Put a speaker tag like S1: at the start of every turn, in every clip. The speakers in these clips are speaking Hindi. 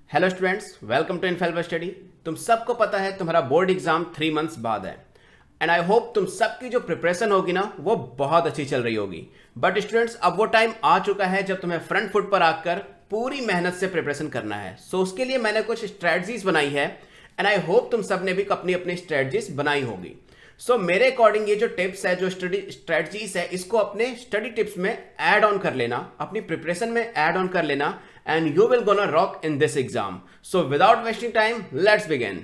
S1: हेलो स्टूडेंट्स, वेलकम टू इनफेल्बा स्टडी। तुम सबको पता है तुम्हारा बोर्ड एग्जाम 3 मंथ्स बाद है एंड आई होप तुम सबकी जो प्रिपरेशन होगी ना वो बहुत अच्छी चल रही होगी। बट स्टूडेंट्स, अब वो टाइम आ चुका है जब तुम्हें फ्रंट फुट पर आकर पूरी मेहनत से प्रिपरेशन करना है। सो उसके लिए मैंने कुछ स्ट्रेटजीज बनाई है एंड आई होप तुम सब ने भी अपनी अपनी स्ट्रेटजीज बनाई होगी। सो मेरे अकॉर्डिंग ये जो टिप्स है, जो स्टडी स्ट्रेटजीज है, इसको अपने स्टडी टिप्स में ऐड ऑन कर लेना, अपनी प्रिपरेशन में ऐड ऑन कर लेना and you will gonna rock in this exam. So without wasting time, let's begin.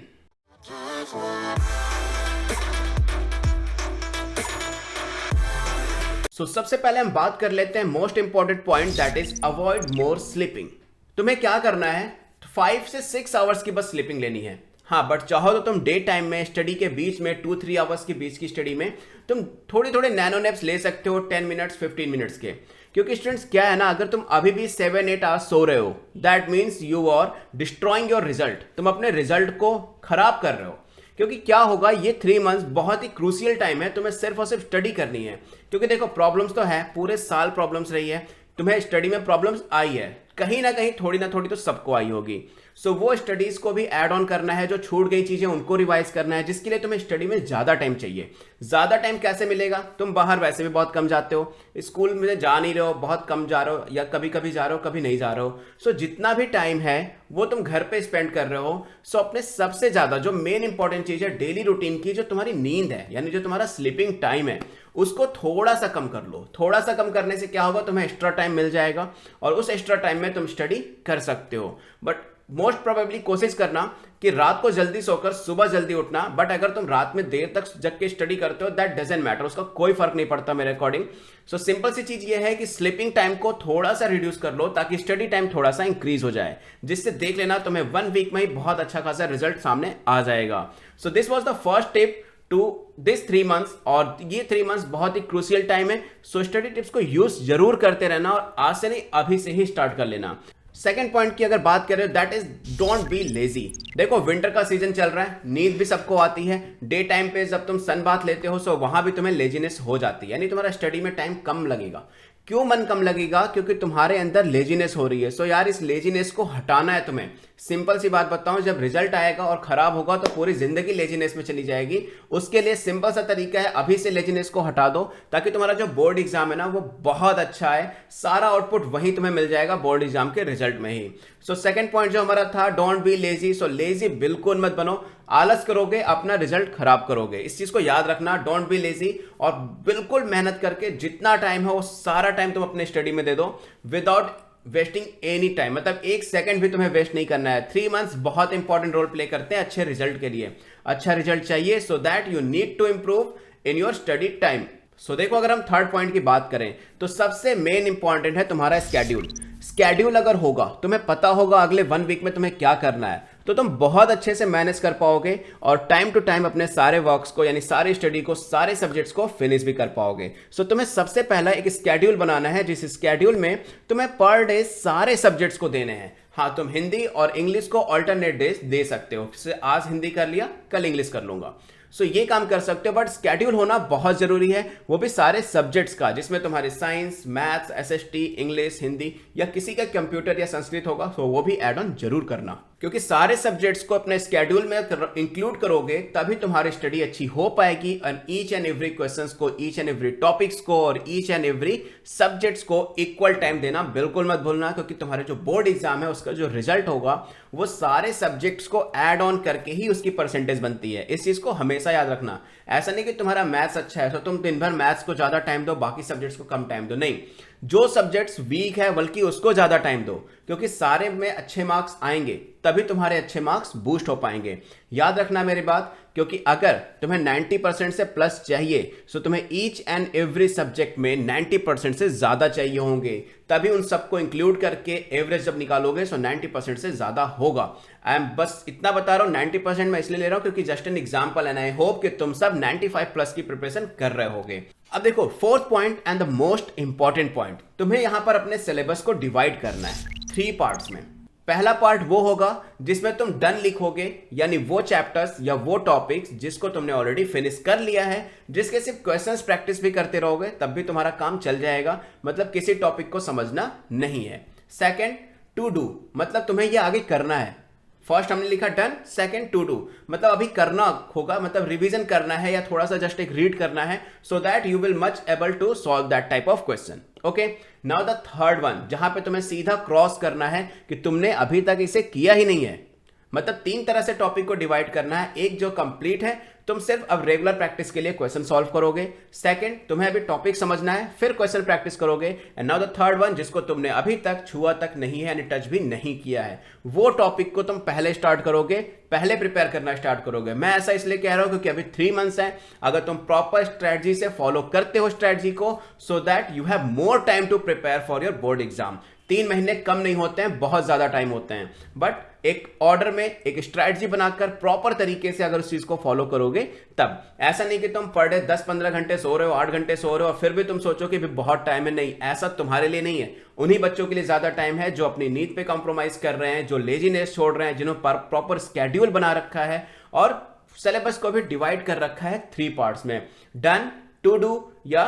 S1: So सबसे पहले हम बात कर लेते हैं most important point, that is avoid more sleeping. तुम्हें क्या करना है, 5 से 6 आवर्स की बस स्लीपिंग लेनी है। हाँ, बट चाहो तो तुम डे टाइम में स्टडी के बीच में 2-3 आवर्स के बीच की स्टडी में तुम थोड़े थोड़े नैनो नैप्स ले सकते हो, 10 मिनट्स 15 मिनट्स के। क्योंकि स्टूडेंट्स क्या है ना, अगर तुम अभी भी 7-8 आवर्स सो रहे हो, that means you are destroying your result. तुम अपने रिजल्ट को खराब कर रहे हो। क्योंकि क्या होगा, ये 3 मंथ्स बहुत ही क्रूशियल टाइम है, तुम्हें सिर्फ और सिर्फ स्टडी करनी है। क्योंकि देखो, प्रॉब्लम्स तो है, पूरे साल प्रॉब्लम्स रही है, तुम्हें स्टडी में प्रॉब्लम्स आई है, कहीं ना कहीं थोड़ी ना थोड़ी तो सबको आई होगी। सो वो स्टडीज को भी ऐड ऑन करना है, जो छूट गई चीजें उनको रिवाइज करना है, जिसके लिए तुम्हें स्टडी में ज्यादा टाइम चाहिए। ज्यादा टाइम कैसे मिलेगा, तुम बाहर वैसे भी बहुत कम जाते हो, स्कूल में जा नहीं रहे हो, बहुत कम जा रहे हो, या कभी कभी जा रहे हो, कभी नहीं जा रहे हो। सो जितना भी टाइम है वो तुम घर पे स्पेंड कर रहे हो। सो अपने सबसे ज्यादा जो मेन इंपॉर्टेंट चीज है डेली रूटीन की, जो तुम्हारी नींद है, यानी जो तुम्हारा स्लीपिंग टाइम है, उसको थोड़ा सा कम कर लो। थोड़ा सा कम करने से क्या होगा, तुम्हें एक्स्ट्रा टाइम मिल जाएगा और उस एक्स्ट्रा टाइम में तुम स्टडी कर सकते हो। बट मोस्ट प्रोबेबली कोशिश करना कि रात को जल्दी सोकर सुबह जल्दी उठना। बट अगर तुम रात में देर तक जग के स्टडी करते हो, दैट डजंट मैटर, उसका कोई फर्क नहीं पड़ता मेरे अकॉर्डिंग। सो सिंपल सी चीज ये है कि स्लीपिंग टाइम को थोड़ा सा रिड्यूस कर लो, ताकि स्टडी टाइम थोड़ा सा इंक्रीज हो जाए, जिससे देख लेना तुम्हें 1 वीक में ही बहुत अच्छा खासा रिजल्ट सामने आ जाएगा। So this was the first tip to this 3 months, और ये 3 मंथ्स बहुत ही क्रूशियल टाइम है। सो स्टडी टिप्स को यूज जरूर करते रहना, और आज से नहीं अभी से ही स्टार्ट कर लेना। सेकेंड पॉइंट की अगर बात करें, that is don't be lazy. देखो, विंटर का सीजन चल रहा है, नींद भी सबको आती है। डे टाइम पे जब तुम सन बाथ लेते हो, सो वहां भी तुम्हें लेजीनेस हो जाती है, यानी तुम्हारा स्टडी में टाइम कम लगेगा। क्यों मन कम लगेगा? क्योंकि तुम्हारे अंदर लेजीनेस हो रही है। सो यार, इस लेजीनेस को हटाना है तुम्हें। सिंपल सी बात बताऊं, जब रिजल्ट आएगा और खराब होगा तो पूरी जिंदगी लेजीनेस में चली जाएगी। उसके लिए सिंपल सा तरीका है, अभी से लेजीनेस को हटा दो, ताकि तुम्हारा जो बोर्ड एग्जाम है ना वो बहुत अच्छा है। सारा आउटपुट वहीं तुम्हें मिल जाएगा बोर्ड एग्जाम के रिजल्ट में ही। सो सेकंड पॉइंट जो हमारा था, don't be lazy. So lazy बिल्कुल मत बनो, आलस करोगे अपना रिजल्ट खराब करोगे। इस चीज को याद रखना, डोंट बी लेजी, और बिल्कुल मेहनत करके जितना टाइम है वो सारा टाइम तुम अपने स्टडी में दे दो, विदाउट वेस्टिंग एनी टाइम। मतलब 1 सेकंड भी तुम्हें वेस्ट नहीं करना है। 3 मंथ्स बहुत इंपॉर्टेंट रोल प्ले करते हैं अच्छे रिजल्ट के लिए। अच्छा रिजल्ट चाहिए, so that you need to improve in your study time. So देखो, अगर हम थर्ड पॉइंट की बात करें तो सबसे मेन इंपॉर्टेंट है तुम्हारा स्केड्यूल। स्केड्यूल अगर होगा, तुम्हें पता होगा अगले 1 वीक में तुम्हें क्या करना है, तो तुम बहुत अच्छे से मैनेज कर पाओगे और टाइम टू टाइम अपने सारे वर्क्स को, यानी सारी स्टडी को, सारे सब्जेक्ट्स को फिनिश भी कर पाओगे। सो तुम्हें सबसे पहला एक स्केड्यूल बनाना है, जिस स्केड्यूल में तुम्हें पर डे सारे सब्जेक्ट्स को देने हैं। हाँ, तुम हिंदी और इंग्लिश को ऑल्टरनेट डेज दे सकते हो, जैसे आज हिंदी कर लिया, कल इंग्लिश कर लूंगा। सो ये काम कर सकते हो, बट स्केड्यूल होना बहुत जरूरी है, वो भी सारे सब्जेक्ट्स का, जिसमें तुम्हारे science, maths, SST, English, Hindi, या किसी का कंप्यूटर या संस्कृत होगा, तो वो भी ऐड ऑन जरूर करना। क्योंकि सारे सब्जेक्ट्स को अपने स्केड्यूल में इंक्लूड करोगे, तभी तुम्हारी स्टडी अच्छी हो पाएगी। And each and every questions को, ईच एंड एवरी टॉपिक्स को, और ईच एंड एवरी सब्जेक्ट्स को इक्वल टाइम देना बिल्कुल मत भूलना। क्योंकि तुम्हारे जो बोर्ड एग्जाम है उसका जो रिजल्ट होगा वो सारे सब्जेक्ट्स को ऐड ऑन करके ही उसकी परसेंटेज बनती है। इस चीज को हमेशा याद रखना। ऐसा नहीं कि तुम्हारा मैथ्स अच्छा है तो तुम दिन भर मैथ्स को ज्यादा टाइम दो, बाकी सब्जेक्ट्स को कम टाइम दो। नहीं, जो सब्जेक्ट्स वीक है बल्कि उसको ज्यादा टाइम दो, क्योंकि सारे में अच्छे मार्क्स आएंगे, तभी तुम्हारे अच्छे मार्क्स बूस्ट हो पाएंगे। याद रखना मेरी बात, क्योंकि अगर तुम्हें 90% से प्लस चाहिए, सो तुम्हें ईच एंड एवरी सब्जेक्ट में 90% से ज्यादा चाहिए होंगे, तभी उन सबको इंक्लूड करके एवरेज जब निकालोगे सो 90% से ज्यादा होगा। आई एम बस इतना बता रहा हूं, 90% मैं इसलिए ले रहा हूं क्योंकि just an example, and I hope कि तुम सब 95 प्लस की प्रिपरेशन कर रहे होगे। अब देखो, fourth point and the most important point, तुम्हें यहां पर अपने सिलेबस को डिवाइड करना है 3 पार्ट्स में। पहला पार्ट वो होगा जिसमें तुम डन लिखोगे, यानी वो चैप्टर्स या वो टॉपिक्स जिसको तुमने ऑलरेडी फिनिश कर लिया है, जिसके सिर्फ क्वेश्चंस प्रैक्टिस भी करते रहोगे तब भी तुम्हारा काम चल जाएगा, मतलब किसी टॉपिक को समझना नहीं है। सेकंड, टू डू मतलब तुम्हें ये आगे करना है। फर्स्ट हमने लिखा डन, सेकंड टू डू मतलब अभी करना होगा, मतलब रिवीजन करना है या थोड़ा सा जस्ट एक रीड करना है, so that you will much able to solve that type of question. Okay, now the third one जहां पे तुम्हें सीधा क्रॉस करना है कि तुमने अभी तक इसे किया ही नहीं है। मतलब तीन तरह से टॉपिक को डिवाइड करना है। एक जो कंप्लीट है, तुम सिर्फ अब रेगुलर प्रैक्टिस के लिए क्वेश्चन सॉल्व करोगे। सेकंड, तुम्हें अभी टॉपिक समझना है, फिर क्वेश्चन प्रैक्टिस करोगे। And now the third one जिसको तुमने अभी तक छुआ तक नहीं है यानी टच भी नहीं किया है, वो टॉपिक को तुम पहले स्टार्ट करोगे, पहले प्रिपेयर करना स्टार्ट करोगे। मैं ऐसा इसलिए कह रहा हूं क्योंकि अभी 3 मंथ्स हैं। अगर तुम प्रॉपर स्ट्रेटजी से फॉलो करते हो स्ट्रेटजी को, so that you have more time to prepare for your board exam. 3 महीने कम नहीं होते हैं, बहुत ज्यादा टाइम होते हैं, बट एक ऑर्डर में एक स्ट्रैटेजी बनाकर प्रॉपर तरीके से अगर उस चीज को फॉलो करोगे तब। ऐसा नहीं कि तुम पर डे 10-15 घंटे सो रहे हो, 8 घंटे सो रहे हो और फिर भी तुम सोचो कि भी बहुत टाइम है। नहीं, ऐसा तुम्हारे लिए नहीं है। उन्हीं बच्चों के लिए ज्यादा टाइम है जो अपनी नींद पे कॉम्प्रोमाइज कर रहे हैं, जो लेजीनेस छोड़ रहे हैं, जिन्होंने प्रॉपर स्केड्यूल बना रखा है और सिलेबस को भी डिवाइड कर रखा है 3 पार्ट्स में, डन, टू डू या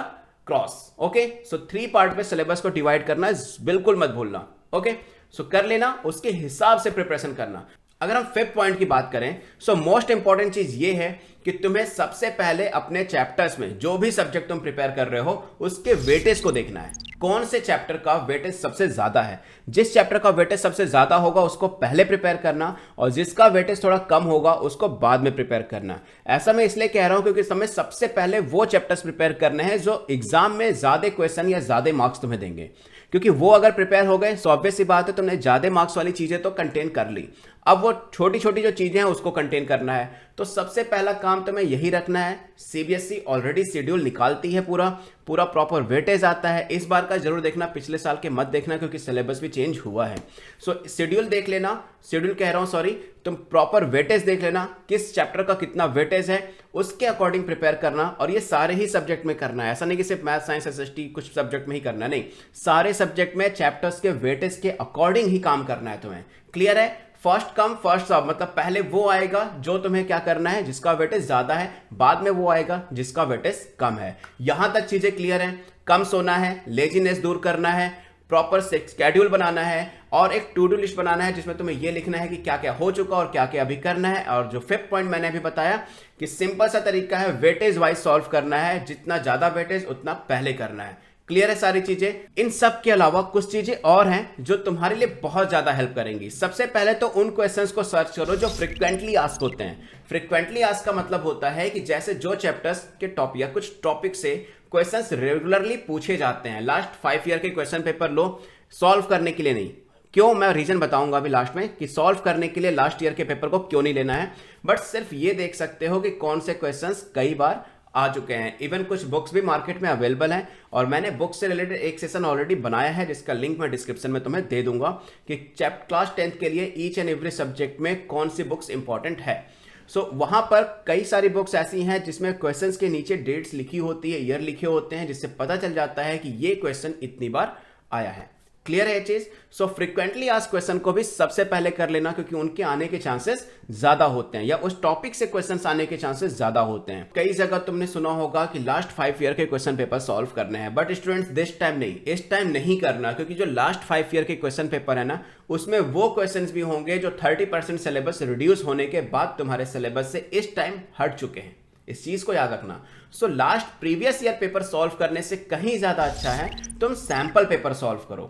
S1: क्रॉस। ओके, सो 3 पार्ट में सिलेबस को डिवाइड करना बिल्कुल मत भूलना। ओके, सो कर लेना, उसके हिसाब से प्रिपरेशन करना। अगर हम 5th पॉइंट की बात करें, सो मोस्ट इंपॉर्टेंट चीज ये है कि तुम्हें सबसे पहले अपने चैप्टर्स में जो भी सब्जेक्ट तुम प्रिपेयर कर रहे हो उसके वेटेज को देखना है। कौन से चैप्टर का वेटेज सबसे ज्यादा है। जिस चैप्टर का वेटेज सबसे ज्यादा होगा उसको पहले प्रिपेयर करना और जिसका वेटेज थोड़ा कम होगा उसको बाद में प्रिपेयर करना। ऐसा मैं इसलिए कह रहा हूं क्योंकि तुम्हें सबसे पहले वो चैप्टर्स प्रिपेयर करने हैं जो एग्जाम में ज्यादा क्वेश्चन या ज्यादा मार्क्स तुम्हें देंगे, क्योंकि वो अगर प्रिपेयर हो गए तो ऑब्वियस सी बात है तुमने ज्यादा मार्क्स वाली चीजें तो कंटेन कर ली। अब वो छोटी छोटी जो चीजें हैं उसको कंटेन करना है। तो सबसे पहला काम तुम्हें यही रखना है। सीबीएसई ऑलरेडी शेड्यूल निकालती है, पूरा प्रॉपर वेटेज आता है। इस बार का जरूर देखना, पिछले साल के मत देखना क्योंकि सिलेबस भी चेंज हुआ है। सो शेड्यूल देख लेना, शेड्यूल कह रहा हूं सॉरी, तुम प्रॉपर वेटेज देख लेना, किस चैप्टर का कितना वेटेज है उसके अकॉर्डिंग प्रिपेयर करना। और ये सारे ही सब्जेक्ट में करना है, ऐसा नहीं कि सिर्फ मैथ, साइंस, एसएसटी कुछ सब्जेक्ट में ही करना, नहीं, सारे सब्जेक्ट में चैप्टर्स के वेटेज के अकॉर्डिंग ही काम करना है तुम्हें। क्लियर है? फर्स्ट कम फर्स्ट सर्व, मतलब पहले वो आएगा जो तुम्हें क्या करना है जिसका वेटेज ज्यादा है, बाद में वो आएगा जिसका वेटेज कम है। यहां तक चीजें क्लियर हैं? कम सोना है, लेजीनेस दूर करना है, प्रॉपर स्केड्यूल बनाना है और एक टू डू लिस्ट बनाना है जिसमें तुम्हें यह लिखना है कि क्या क्या हो चुका और क्या क्या अभी करना है। और जो 5th पॉइंट मैंने अभी बताया कि सिंपल सा तरीका है, वेटेज वाइज सॉल्व करना है, जितना ज्यादा वेटेज उतना पहले करना है। क्लियर है सारी चीजें? इन सब के अलावा कुछ चीजें और हैं जो तुम्हारे लिए बहुत ज्यादा हेल्प करेंगी। सबसे पहले तो उन क्वेश्चंस को सर्च करो जो फ्रिक्वेंटली आस्क होते हैं। फ्रिक्वेंटली आस्क का मतलब होता है कि जैसे जो चैप्टर्स के टॉपिक या कुछ टॉपिक से क्वेश्चंस रेगुलरली पूछे जाते हैं। लास्ट 5 ईयर के क्वेश्चन पेपर लो, सॉल्व करने के लिए नहीं। क्यों, मैं रीजन बताऊंगा अभी लास्ट में कि सॉल्व करने के लिए लास्ट ईयर के पेपर को क्यों नहीं लेना है, बट सिर्फ ये देख सकते हो कि कौन से क्वेश्चंस कई बार आ चुके हैं। इवन कुछ बुक्स भी मार्केट में अवेलेबल हैं और मैंने बुक्स से रिलेटेड एक सेशन ऑलरेडी बनाया है जिसका लिंक मैं डिस्क्रिप्शन में तुम्हें दे दूंगा कि क्लास 10th के लिए ईच एंड एवरी सब्जेक्ट में कौन सी बुक्स इंपॉर्टेंट है। सो वहां पर कई सारी बुक्स ऐसी हैं जिसमें क्वेश्चंस के नीचे डेट्स लिखी होती है, ईयर लिखे होते हैं, जिससे पता चल जाता है कि ये क्वेश्चन इतनी बार आया है। क्लियर है ये चीज? सो फ्रीक्वेंटली आस्क्ड क्वेश्चन को भी सबसे पहले कर लेना क्योंकि उनके आने के चांसेस ज्यादा होते हैं या उस टॉपिक से क्वेश्चंस आने के चांसेस ज्यादा होते हैं। कई जगह तुमने सुना होगा कि लास्ट 5 ईयर के क्वेश्चन पेपर सॉल्व करने हैं, बट स्टूडेंट्स दिस टाइम नहीं, इस टाइम नहीं करना, क्योंकि जो लास्ट 5 ईयर के क्वेश्चन पेपर है ना, उसमें वो क्वेश्चंस भी होंगे जो 30% सिलेबस रिड्यूस होने के बाद तुम्हारे सिलेबस से इस टाइम हट चुके हैं। इस चीज को याद रखना। So last previous year paper solve करने से कहीं ज्यादा अच्छा है तुम सैंपल पेपर सॉल्व करो।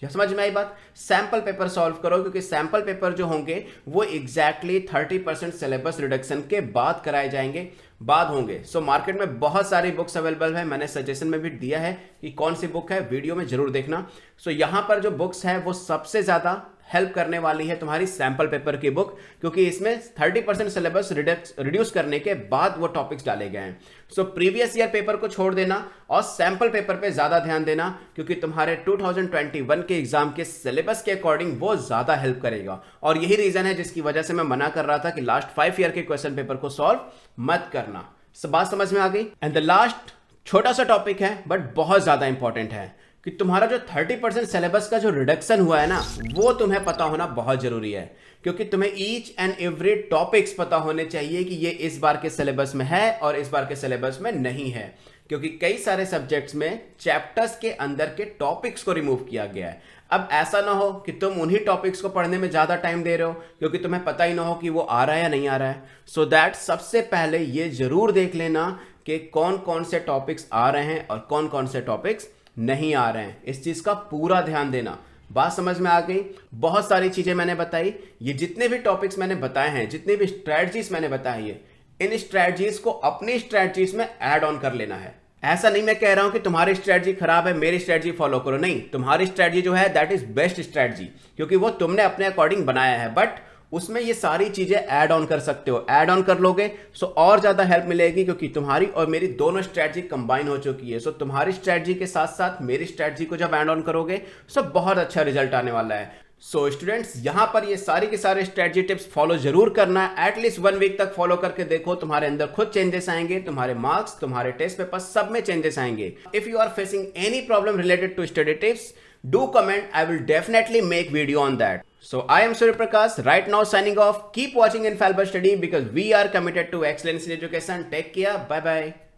S1: यह समझ में आई बात? सैंपल पेपर सॉल्व करो क्योंकि सैंपल पेपर जो होंगे वो एग्जैक्टली 30% सिलेबस रिडक्शन के बाद कराए जाएंगे, बाद होंगे। सो मार्केट में बहुत सारी बुक्स अवेलेबल है, मैंने सजेशन में भी दिया है कि कौन सी बुक है, वीडियो में जरूर देखना। सो यहां पर जो बुक्स है वो सबसे ज्यादा हेल्प करने वाली है तुम्हारी सैंपल पेपर की बुक, क्योंकि इसमें 30% सिलेबस रिड्यूस करने के बाद वो टॉपिक्स डाले गए हैं। सो प्रीवियस ईयर पेपर को छोड़ देना और सैंपल पेपर पे ज्यादा ध्यान देना क्योंकि तुम्हारे 2021 के एग्जाम के सिलेबस के अकॉर्डिंग वो ज्यादा हेल्प करेगा। और यही रीजन है जिसकी वजह से मैं मना कर रहा था कि लास्ट 5 ईयर के क्वेश्चन पेपर को सॉल्व मत करना। सब बात समझ में आ गई? एंड द लास्ट छोटा सा टॉपिक है बट बहुत ज्यादा इंपॉर्टेंट है कि तुम्हारा जो 30% सिलेबस का जो रिडक्शन हुआ है ना, वो तुम्हें पता होना बहुत जरूरी है, क्योंकि तुम्हें ईच एंड एवरी टॉपिक्स पता होने चाहिए कि ये इस बार के सिलेबस में है और इस बार के सिलेबस में नहीं है। क्योंकि कई सारे सब्जेक्ट्स में चैप्टर्स के अंदर के टॉपिक्स को रिमूव किया गया है। अब ऐसा ना हो कि तुम उन्हीं टॉपिक्स को पढ़ने में ज़्यादा टाइम दे रहे हो क्योंकि तुम्हें पता ही ना हो कि वो आ रहा है या नहीं आ रहा है। सो दैट सबसे पहले ये जरूर देख लेना कि कौन कौन से टॉपिक्स आ रहे हैं और कौन कौन से टॉपिक्स नहीं आ रहे हैं। इस चीज़ का पूरा ध्यान देना। बात समझ में आ गई? बहुत सारी चीज़ें मैंने बताई। ये जितने भी टॉपिक्स मैंने बताए हैं, जितनी भी स्ट्रैटेजीज मैंने बताई है, इन स्ट्रैटेजीज को अपनी स्ट्रैटेजीज में ऐड ऑन कर लेना है। ऐसा नहीं मैं कह रहा हूं कि तुम्हारी स्ट्रैटेजी खराब है, मेरी स्ट्रैटेजी फॉलो करो। नहीं, तुम्हारी स्ट्रैटेजी जो है दैट इज बेस्ट स्ट्रैटेजी, क्योंकि वो तुमने अपने अकॉर्डिंग बनाया है। बट उसमें ये सारी चीजें ऐड ऑन कर सकते हो। ऐड ऑन कर लोगे सो और ज्यादा हेल्प मिलेगी, क्योंकि तुम्हारी और मेरी दोनों स्ट्रैटेजी कंबाइन हो चुकी है। सो तुम्हारी स्ट्रैटेजी के साथ साथ मेरी स्ट्रैटेजी को जब ऐड ऑन करोगे सो बहुत अच्छा रिजल्ट आने वाला है। सो स्टूडेंट्स, यहां पर ये सारी के सारे स्ट्रेटजी टिप्स फॉलो जरूर करना है। एटलीस्ट 1 वीक तक फॉलो करके देखो, तुम्हारे अंदर खुद चेंजेस आएंगे, तुम्हारे मार्क्स, तुम्हारे टेस्ट पेपर सब में चेंजेस आएंगे। If you are facing any problem related to study tips, do comment. I will definitely make video on that. So I am Surya Prakash, right now signing off. Keep watching Infallible Study because we are committed to excellence in education. Take care. Bye bye.